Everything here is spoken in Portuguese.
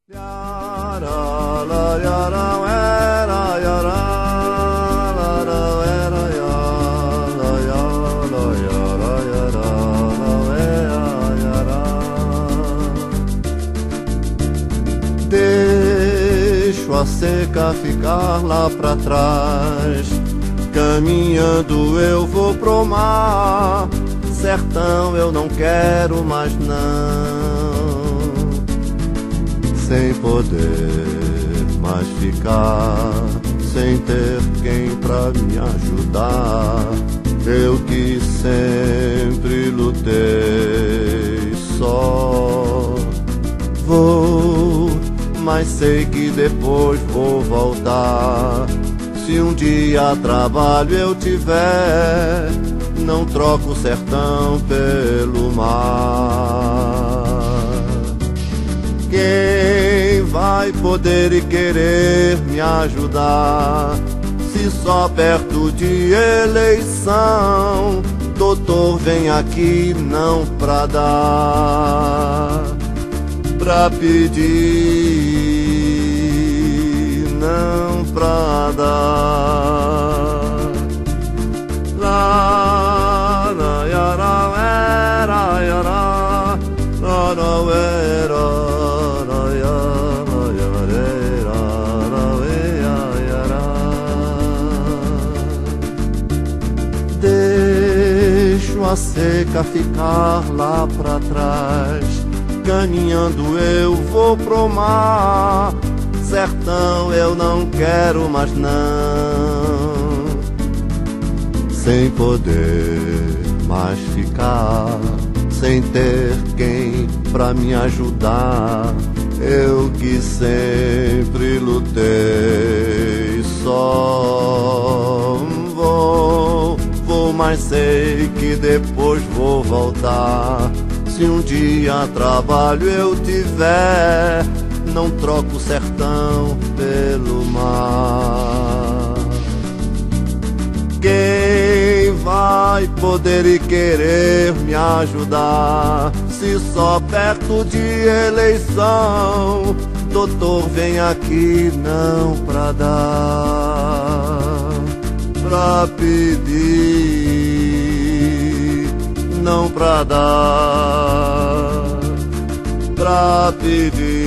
Deixo a seca ficar lá pra trás, caminhando eu vou pro mar. Sertão eu não quero mais não, sem poder mais ficar, sem ter quem pra me ajudar. Eu que sempre lutei só, vou, mas sei que depois vou voltar. Se um dia trabalho eu tiver, não troco o sertão pelo mar. Quem vai poder e querer me ajudar, se só perto de eleição doutor vem aqui não pra dar, pra pedir, não pra dar. La la ya ra era ya ra ra era ra ya ya ra. Deixo a seca ficar lá pra trás, caminhando eu vou pro mar. Sertão eu não quero mais não, sem poder mais ficar, sem ter quem pra me ajudar. Eu que sempre lutei só, vou, mas sei que depois vou voltar. Se um dia trabalho eu tiver, não troco o sertão pelo mar. Quem vai poder e querer me ajudar, se só perto de eleição doutor vem aqui não pra dar, pra pedir, não pra dar, pra pedir.